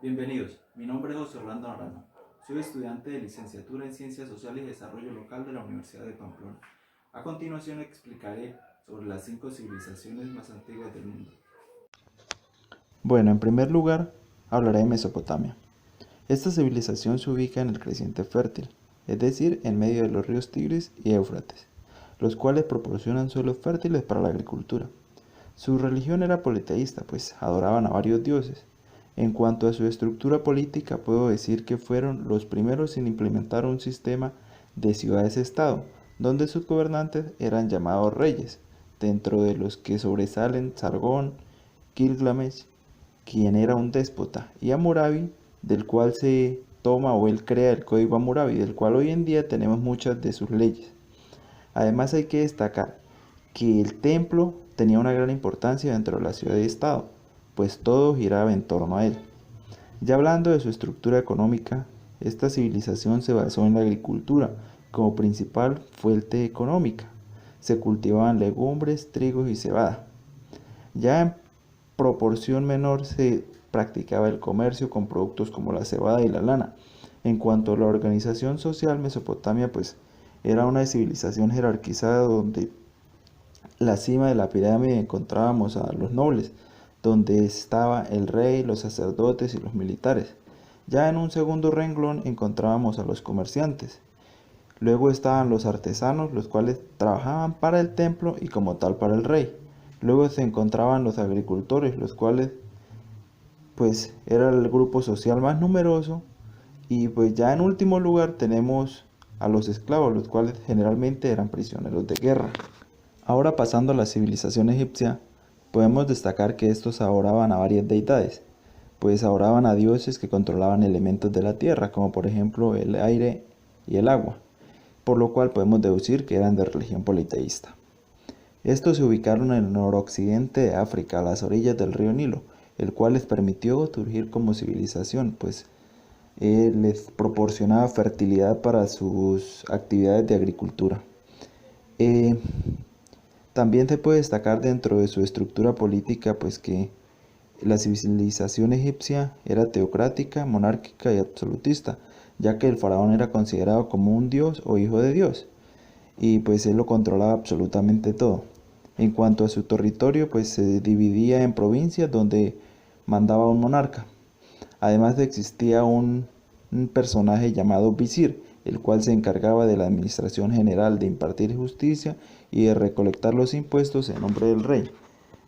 Bienvenidos, mi nombre es José Orlando Naranjo. Soy estudiante de licenciatura en Ciencias Sociales y Desarrollo Local de la Universidad de Pamplona. A continuación explicaré sobre las 5 civilizaciones más antiguas del mundo. Bueno, en primer lugar, hablaré de Mesopotamia. Esta civilización se ubica en el creciente fértil, es decir, en medio de los ríos Tigris y Éufrates, los cuales proporcionan suelos fértiles para la agricultura. Su religión era politeísta, pues adoraban a varios dioses. En cuanto a su estructura política, puedo decir que fueron los primeros en implementar un sistema de ciudades-estado, donde sus gobernantes eran llamados reyes, dentro de los que sobresalen Sargón, Gilgamesh, quien era un déspota, y Hammurabi, del cual se toma o él crea el código Hammurabi, del cual hoy en día tenemos muchas de sus leyes. Además hay que destacar que el templo tenía una gran importancia dentro de la ciudad y estado, pues todo giraba en torno a él. Ya hablando de su estructura económica, esta civilización se basó en la agricultura como principal fuente económica. Se cultivaban legumbres, trigo y cebada. Ya en proporción menor se practicaba el comercio con productos como la cebada y la lana. En cuanto a la organización social, Mesopotamia pues era una civilización jerarquizada donde la cima de la pirámide encontrábamos a los nobles, donde estaba el rey, los sacerdotes y los militares. Ya en un segundo renglón encontrábamos a los comerciantes. Luego estaban los artesanos, los cuales trabajaban para el templo y como tal para el rey. Luego se encontraban los agricultores, los cuales pues era el grupo social más numeroso. Y pues ya en último lugar tenemos a los esclavos, los cuales generalmente eran prisioneros de guerra. Ahora pasando a la civilización egipcia, podemos destacar que estos adoraban a varias deidades, pues adoraban a dioses que controlaban elementos de la tierra, como por ejemplo el aire y el agua, por lo cual podemos deducir que eran de religión politeísta. Estos se ubicaron en el noroccidente de África, a las orillas del río Nilo, el cual les permitió surgir como civilización, pues les proporcionaba fertilidad para sus actividades de agricultura. Eh, También se puede destacar dentro de su estructura política, pues que la civilización egipcia era teocrática, monárquica y absolutista, ya que el faraón era considerado como un dios o hijo de Dios, y pues él lo controlaba absolutamente todo. En cuanto a su territorio, pues se dividía en provincias donde mandaba un monarca. Además existía un personaje llamado visir, el cual se encargaba de la administración general, de impartir justicia y de recolectar los impuestos en nombre del rey.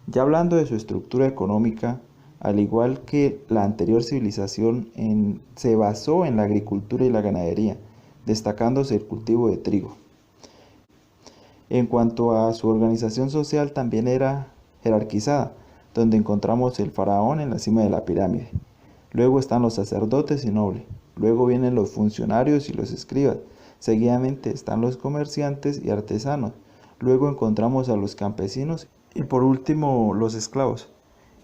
Ya hablando de su estructura económica, al igual que la anterior civilización, se basó en la agricultura y la ganadería, destacándose el cultivo de trigo. En cuanto a su organización social, también era jerarquizada, donde encontramos el faraón en la cima de la pirámide. Luego están los sacerdotes y nobles. Luego vienen los funcionarios y los escribas. Seguidamente están los comerciantes y artesanos. Luego encontramos a los campesinos y por último los esclavos.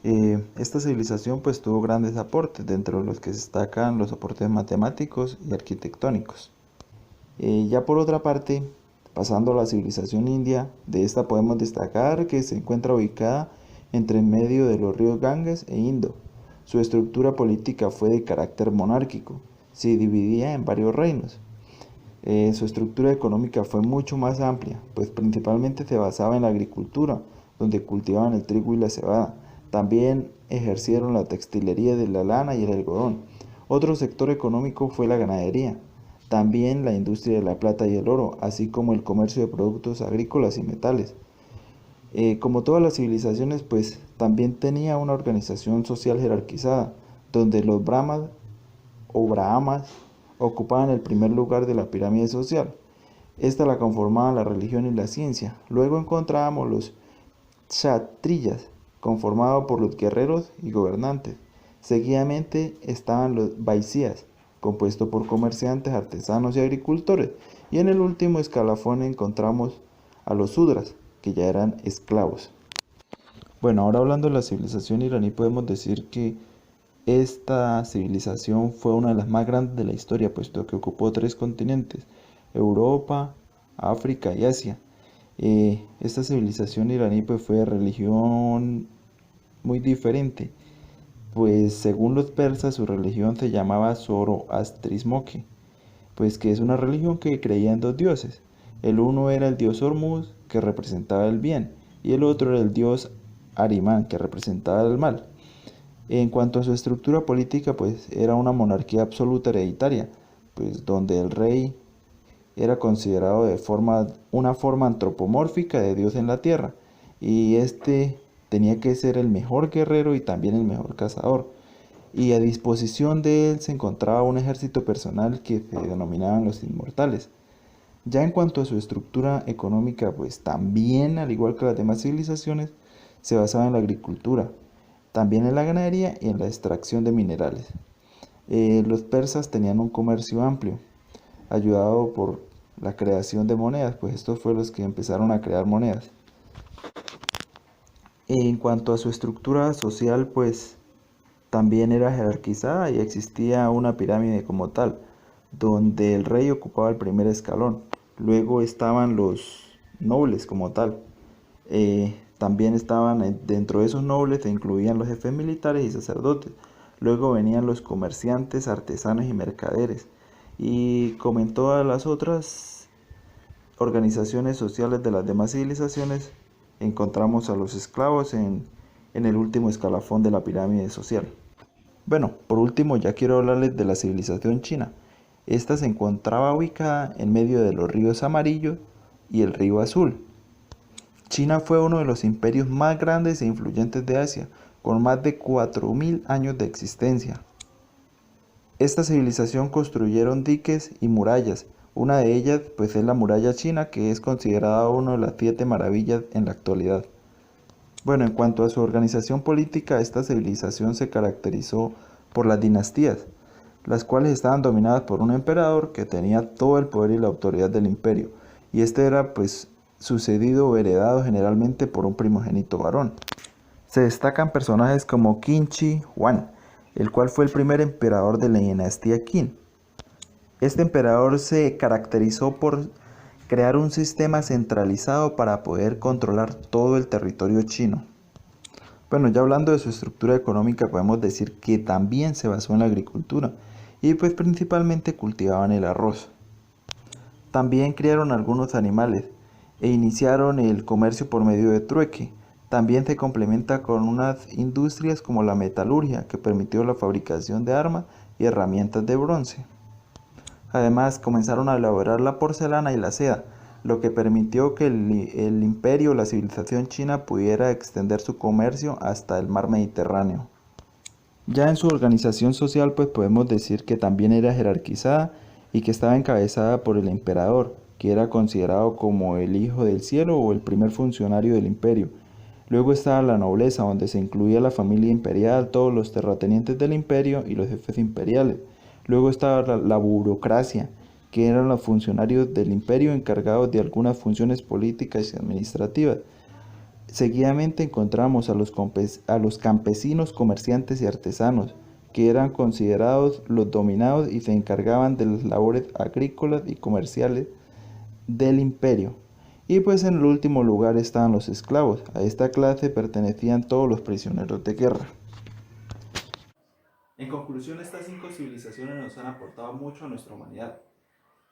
Esta civilización pues tuvo grandes aportes, dentro de los que destacan los aportes matemáticos y arquitectónicos. Ya por otra parte, pasando a la civilización india, de esta podemos destacar que se encuentra ubicada entre medio de los ríos Ganges e Indo. Su estructura política fue de carácter monárquico, se dividía en varios reinos. Su estructura económica fue mucho más amplia, pues principalmente se basaba en la agricultura, donde cultivaban el trigo y la cebada. También ejercieron la textilería de la lana y el algodón. Otro sector económico fue la ganadería, también la industria de la plata y el oro, así como el comercio de productos agrícolas y metales. Como todas las civilizaciones, pues también tenía una organización social jerarquizada, donde los brahmas o brahmas ocupaban el primer lugar de la pirámide social. Esta la conformaban la religión y la ciencia. Luego encontrábamos los kshatriyas, conformados por los guerreros y gobernantes. Seguidamente estaban los vaisyas, compuesto por comerciantes, artesanos y agricultores. Y en el último escalafón encontramos a los sudras, que ya eran esclavos. Bueno, ahora hablando de la civilización iraní, podemos decir que esta civilización fue una de las más grandes de la historia, puesto que ocupó 3 continentes: Europa, África y Asia. Esta civilización iraní pues fue de religión muy diferente. pues según los persas su religión se llamaba Zoroastrismo, pues que es una religión que creía en dos dioses. El uno era el dios Hormuz, que representaba el bien, y el otro era el dios Arimán, que representaba el mal. En cuanto a su estructura política, pues era una monarquía absoluta hereditaria, pues donde el rey era considerado una forma antropomórfica de Dios en la tierra, y este tenía que ser el mejor guerrero y también el mejor cazador. Y a disposición de él se encontraba un ejército personal que se denominaban los inmortales. Ya en cuanto a su estructura económica, pues también, al igual que las demás civilizaciones, se basaba en la agricultura, también en la ganadería y en la extracción de minerales. Los persas tenían un comercio amplio, ayudado por la creación de monedas, pues estos fueron los que empezaron a crear monedas. En cuanto a su estructura social, pues también era jerarquizada y existía una pirámide como tal, donde el rey ocupaba el primer escalón. Luego estaban los nobles como tal. También estaban dentro de esos nobles, se incluían los jefes militares y sacerdotes. Luego venían los comerciantes, artesanos y mercaderes. Y como en todas las otras organizaciones sociales de las demás civilizaciones, encontramos a los esclavos en el último escalafón de la pirámide social. Bueno, por último ya quiero hablarles de la civilización china. Esta se encontraba ubicada en medio de los ríos Amarillo y el río Azul. China fue uno de los imperios más grandes e influyentes de Asia, con más de 4000 años de existencia. Esta civilización construyeron diques y murallas. Una de ellas pues es la muralla china, que es considerada una de las 7 maravillas en la actualidad. Bueno, en cuanto a su organización política, esta civilización se caracterizó por las dinastías, las cuales estaban dominadas por un emperador que tenía todo el poder y la autoridad del imperio, y este era pues sucedido o heredado generalmente por un primogénito varón. Se destacan personajes como Qin Shi Huang, el cual fue el primer emperador de la dinastía Qin. Este emperador se caracterizó por crear un sistema centralizado para poder controlar todo el territorio chino. Bueno, ya hablando de su estructura económica, podemos decir que también se basó en la agricultura y pues principalmente cultivaban el arroz. También criaron algunos animales e iniciaron el comercio por medio de trueque. También se complementa con unas industrias como la metalurgia, que permitió la fabricación de armas y herramientas de bronce. Además, comenzaron a elaborar la porcelana y la seda, lo que permitió que el imperio, la civilización china, pudiera extender su comercio hasta el mar Mediterráneo. Ya en su organización social, pues podemos decir que también era jerarquizada y que estaba encabezada por el emperador, que era considerado como el hijo del cielo o el primer funcionario del imperio. Luego estaba la nobleza, donde se incluía la familia imperial, todos los terratenientes del imperio y los jefes imperiales. Luego estaba la burocracia, que eran los funcionarios del imperio encargados de algunas funciones políticas y administrativas. Seguidamente encontramos a los campesinos, comerciantes y artesanos, que eran considerados los dominados y se encargaban de las labores agrícolas y comerciales del imperio. Y pues en el último lugar estaban los esclavos. A esta clase pertenecían todos los prisioneros de guerra. En conclusión, estas 5 civilizaciones nos han aportado mucho a nuestra humanidad.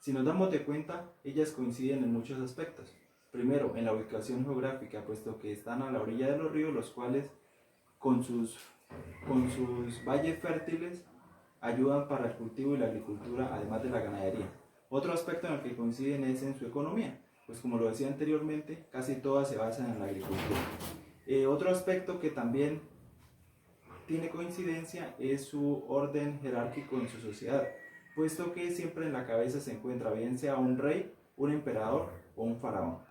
Si nos damos de cuenta, ellas coinciden en muchos aspectos. Primero, en la ubicación geográfica, puesto que están a la orilla de los ríos, los cuales con sus, con sus valles fértiles ayudan para el cultivo y la agricultura, además de la ganadería. Otro aspecto en el que coinciden es en su economía, pues como lo decía anteriormente, casi todas se basan en la agricultura. Otro aspecto que también tiene coincidencia es su orden jerárquico en su sociedad, puesto que siempre en la cabeza se encuentra bien sea un rey, un emperador o un faraón.